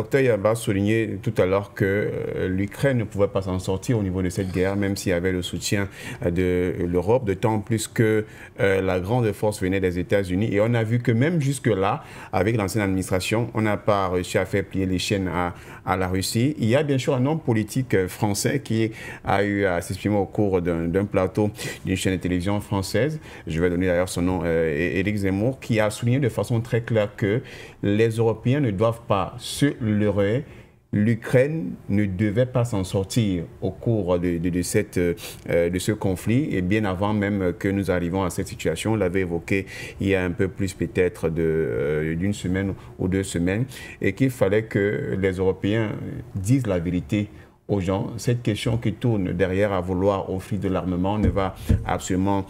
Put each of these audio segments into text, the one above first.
Docteur Yaba soulignait tout à l'heure que l'Ukraine ne pouvait pas s'en sortir au niveau de cette guerre, même s'il y avait le soutien de l'Europe, d'autant plus que la grande force venait des États-Unis. Et on a vu que même jusque-là, avec l'ancienne administration, on n'a pas réussi à faire plier les chaînes à la Russie. Il y a bien sûr un homme politique français qui a eu à s'exprimer au cours d'un plateau d'une chaîne de télévision française. Je vais donner d'ailleurs son nom, Éric Zemmour, qui a souligné de façon très claire que les Européens ne doivent pas se leurrer. L'Ukraine ne devait pas s'en sortir au cours de ce conflit, et bien avant même que nous arrivions à cette situation. On l'avait évoqué il y a un peu plus peut-être d'une semaine ou 2 semaines, et qu'il fallait que les Européens disent la vérité aux gens. Cette question qui tourne derrière à vouloir offrir de l'armement ne va absolument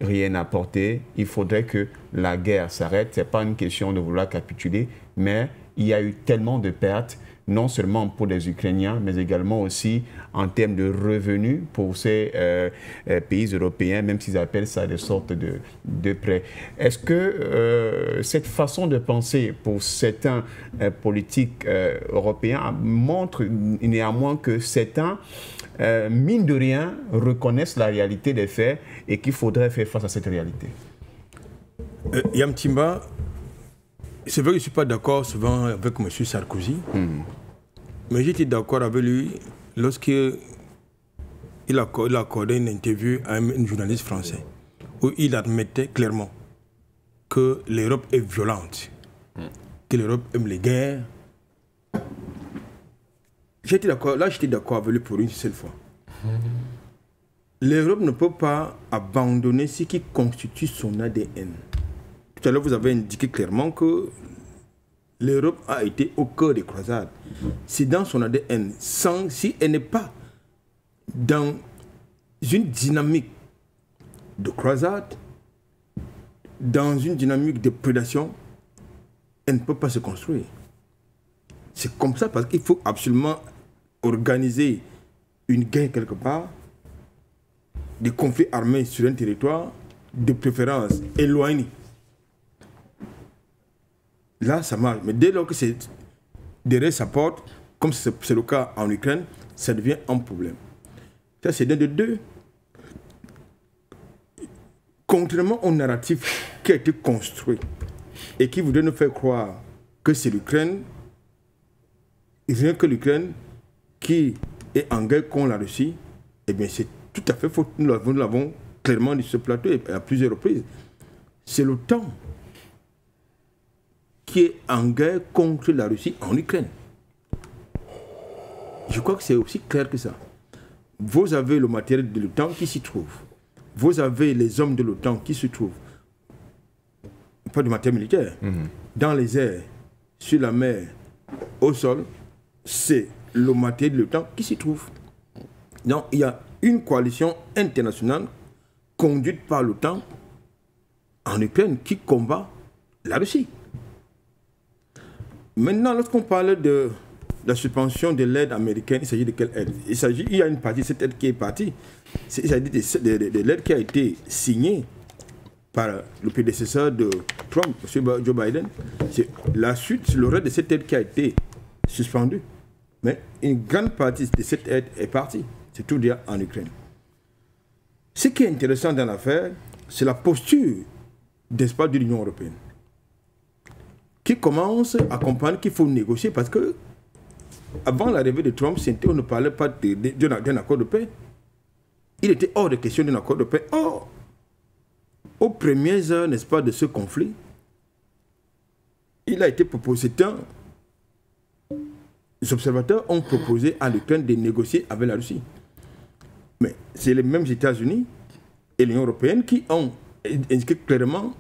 rien apporter. Il faudrait que la guerre s'arrête. Ce n'est pas une question de vouloir capituler, mais il y a eu tellement de pertes, non seulement pour les Ukrainiens, mais également aussi en termes de revenus pour ces pays européens, même s'ils appellent ça des sortes de prêts. Est-ce que cette façon de penser pour certains politiques européens montre néanmoins que certains, mine de rien, reconnaissent la réalité des faits et qu'il faudrait faire face à cette réalité? Yam Timba, c'est vrai que je ne suis pas d'accord souvent avec M. Sarkozy, mais j'étais d'accord avec lui lorsqu'il a accordé une interview à un journaliste français où il admettait clairement que l'Europe est violente, que l'Europe aime les guerres. J'étais d'accord avec lui pour une seule fois. L'Europe ne peut pas abandonner ce qui constitue son ADN. Tout à l'heure, vous avez indiqué clairement que l'Europe a été au cœur des croisades. C'est dans son ADN. Si elle n'est pas dans une dynamique de croisade, dans une dynamique de prédation, elle ne peut pas se construire. C'est comme ça parce qu'il faut absolument organiser une guerre quelque part, des conflits armés sur un territoire, de préférence éloigné. Là, ça marche. Mais dès lors que c'est derrière sa porte, comme c'est le cas en Ukraine, ça devient un problème. Ça, c'est de deux. Contrairement au narratif qui a été construit et qui voudrait nous faire croire que c'est l'Ukraine, rien que l'Ukraine qui est en guerre contre la Russie, eh bien, c'est tout à fait faux. Nous l'avons clairement dit sur ce plateau et à plusieurs reprises. C'est l'OTAN qui est en guerre contre la Russie en Ukraine. Je crois que c'est aussi clair que ça. Vous avez le matériel de l'OTAN qui s'y trouve. Vous avez les hommes de l'OTAN qui se trouvent. Pas du matériel militaire. Dans les airs, sur la mer, au sol, c'est le matériel de l'OTAN qui s'y trouve. Donc il y a une coalition internationale conduite par l'OTAN en Ukraine qui combat la Russie. Maintenant, lorsqu'on parle de la suspension de l'aide américaine, il s'agit de quelle aide? Il y a une partie de cette aide qui est partie. Il s'agit de l'aide qui a été signée par le prédécesseur de Trump, M. Joe Biden. C'est la suite, le reste de cette aide qui a été suspendue. Mais une grande partie de cette aide est partie. C'est tout dire en Ukraine. Ce qui est intéressant dans l'affaire, c'est la posture, n'est-ce pas, de l'Union européenne, qui commence à comprendre qu'il faut négocier parce que avant l'arrivée de Trump, on ne parlait pas d'un accord de paix. Il était hors de question d'un accord de paix. Or, aux premières heures, n'est-ce pas, de ce conflit, il a été proposé, les observateurs ont proposé à l'Ukraine de négocier avec la Russie. Mais c'est les mêmes États-Unis et l'Union européenne qui ont indiqué clairement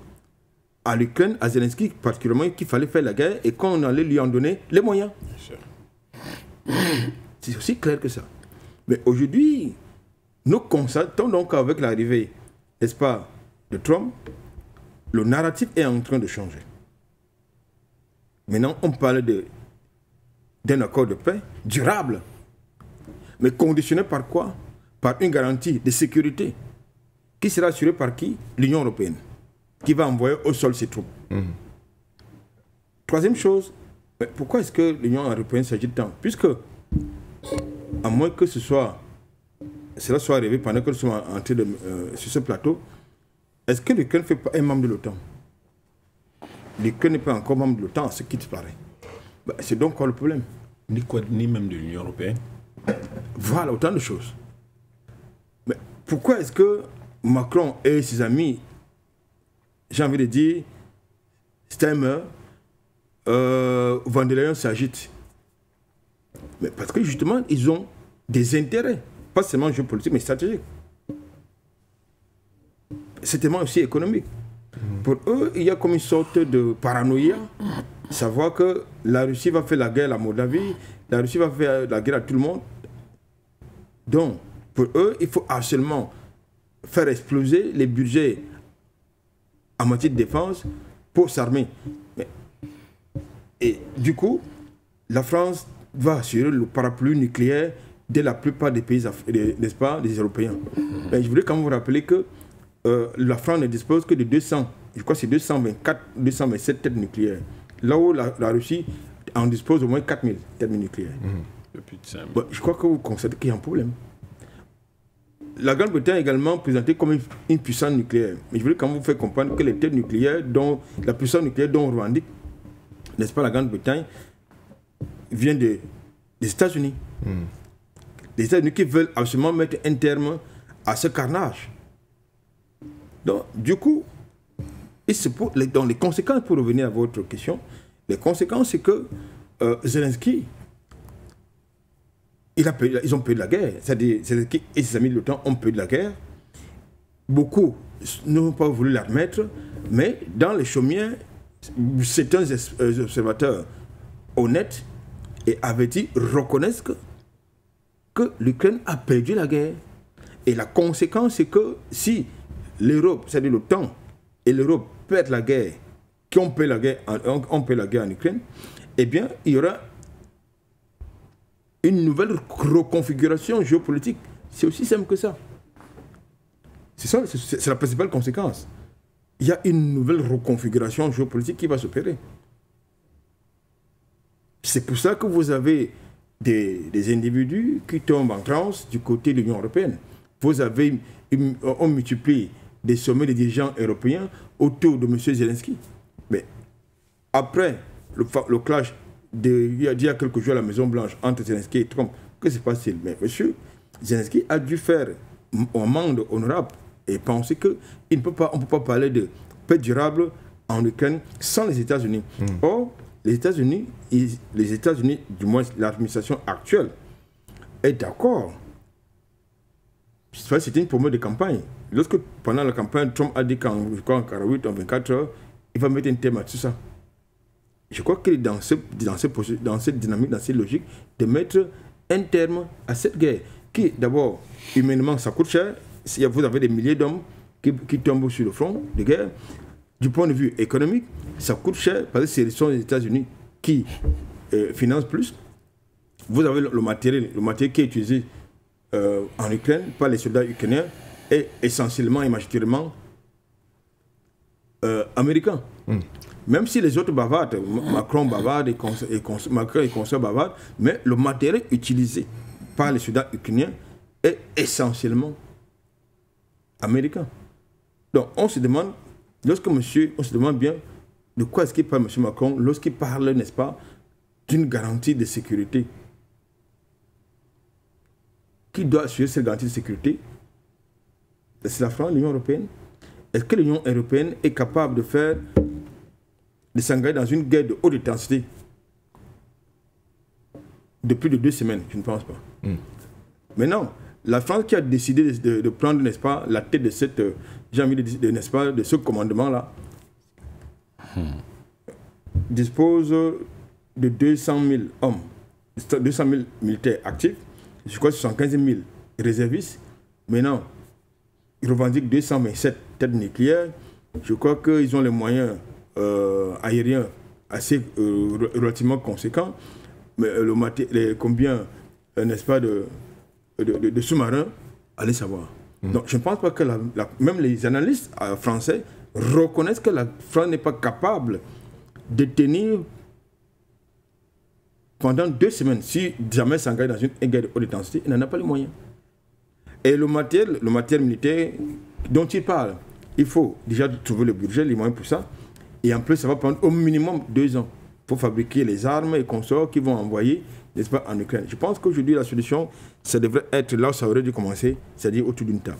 à l'Ukraine, à Zelensky particulièrement, qu'il fallait faire la guerre et qu'on allait lui en donner les moyens. C'est aussi clair que ça. Mais aujourd'hui, nous constatons donc avec l'arrivée, n'est-ce pas, de Trump, le narratif est en train de changer. Maintenant, on parle d'un accord de paix durable, mais conditionné par quoi? Par une garantie de sécurité qui sera assurée par qui? L'Union européenne, qui va envoyer au sol ses troupes. Troisième chose, Mais pourquoi est-ce que l'Union européenne s'agite tant? Puisque, à moins que cela soit arrivé pendant que nous sommes entrés sur ce plateau, est-ce que l'Ukraine ne fait pas un membre de l'OTAN? L'Ukraine n'est pas encore membre de l'OTAN, ce qui te paraît. Ben, c'est donc quoi le problème? Ni même de l'Union européenne. Voilà, autant de choses. Mais pourquoi est-ce que Macron et ses amis, j'ai envie de dire, Steinmeier, Van der Leyen s'agitent? Mais parce que justement, ils ont des intérêts, pas seulement géopolitiques, mais stratégiques. C'est tellement aussi économique. Pour eux, il y a comme une sorte de paranoïa, savoir que la Russie va faire la guerre à la Moldavie, la Russie va faire la guerre à tout le monde. Donc, pour eux, il faut absolument faire exploser les budgets en matière de défense pour s'armer. Et du coup, la France va assurer le parapluie nucléaire de la plupart des pays, n'est-ce pas, des Européens. Mais je voudrais quand même vous rappeler que la France ne dispose que de 200, je crois que c'est 224, 227 têtes nucléaires. Là où la Russie en dispose au moins 4000 têtes nucléaires. Bon, je crois que vous constatez qu'il y a un problème. La Grande-Bretagne est également présentée comme une puissance nucléaire. Mais je voulais quand même vous faire comprendre que les têtes nucléaires, la puissance nucléaire dont on revendique, n'est-ce pas, la Grande-Bretagne, vient des États-Unis. Les États-Unis qui veulent absolument mettre un terme à ce carnage. Donc, du coup, dans les conséquences, pour revenir à votre question, les conséquences, c'est que Zelensky, ils ont payé de la guerre. C'est-à-dire, Zelensky et ses amis de l'OTAN ont payé de la guerre. Beaucoup n'ont pas voulu l'admettre, mais dans les chaumières, certains observateurs honnêtes et avertis reconnaissent que l'Ukraine a perdu la guerre. Et la conséquence, c'est que si l'Europe, c'est-à-dire l'OTAN et l'Europe perdent la guerre, on perd la guerre en Ukraine, eh bien, il y aura une nouvelle reconfiguration géopolitique. C'est aussi simple que ça. C'est la principale conséquence. Il y a une nouvelle reconfiguration géopolitique qui va s'opérer. C'est pour ça que vous avez des individus qui tombent en transe du côté de l'Union européenne. On multiplie des sommets des dirigeants européens autour de M. Zelensky. Mais après le clash il y a quelques jours à la Maison-Blanche entre Zelensky et Trump, que se passe-t-il? Mais M. Zelensky a dû faire un mandat honorable et penser qu'on ne peut pas parler de paix durable en Ukraine sans les États-Unis. Or, les États-Unis, du moins l'administration actuelle, est d'accord. C'était une promesse de campagne. Lorsque pendant la campagne, Trump a dit qu'en 48, en 24 heures, il va mettre un thème à tout ça. Je crois qu'il est dans cette dynamique, dans cette logique, de mettre un terme à cette guerre, qui, d'abord, humainement, ça coûte cher. Vous avez des milliers d'hommes qui tombent sur le front de guerre. Du point de vue économique, ça coûte cher, parce que ce sont les États-Unis qui financent plus. Vous avez le matériel qui est utilisé en Ukraine par les soldats ukrainiens est essentiellement et majoritairement américain. Même si les autres bavardent, Macron bavarde Macron et consorts bavardent, mais le matériel utilisé par les soldats ukrainiens est essentiellement américain. Donc on se demande, on se demande bien de quoi est-ce qu'il parle M. Macron lorsqu'il parle, n'est-ce pas, d'une garantie de sécurité. Qui doit assurer cette garantie de sécurité? C'est la France, l'Union européenne. Est-ce que l'Union européenne est capable de s'engager dans une guerre de haute intensité de plus de 2 semaines? Je ne pense pas. Maintenant, la France qui a décidé de prendre, n'est-ce pas, la tête de cette, j'ai envie de dire, n'est-ce pas, de ce commandement-là, dispose de 200 000 hommes, 200 000 militaires actifs, je crois 75 000 réservistes. Maintenant, ils revendiquent 227 têtes nucléaires. Je crois qu'ils ont les moyens aériens assez relativement conséquents. Mais combien, n'est-ce pas, de sous-marins, allez savoir. Donc je ne pense pas que même les analystes français reconnaissent que la France n'est pas capable de tenir pendant 2 semaines, si jamais s'engage dans une guerre de haute intensité, il n'en a pas les moyens. Et le matériel militaire dont il parle, il faut déjà trouver le budget, les moyens pour ça. Et en plus, ça va prendre au minimum 2 ans pour fabriquer les armes et consorts qu'ils vont envoyer, n'est-ce pas, en Ukraine. Je pense qu'aujourd'hui, la solution, ça devrait être là où ça aurait dû commencer, c'est-à-dire autour d'une table.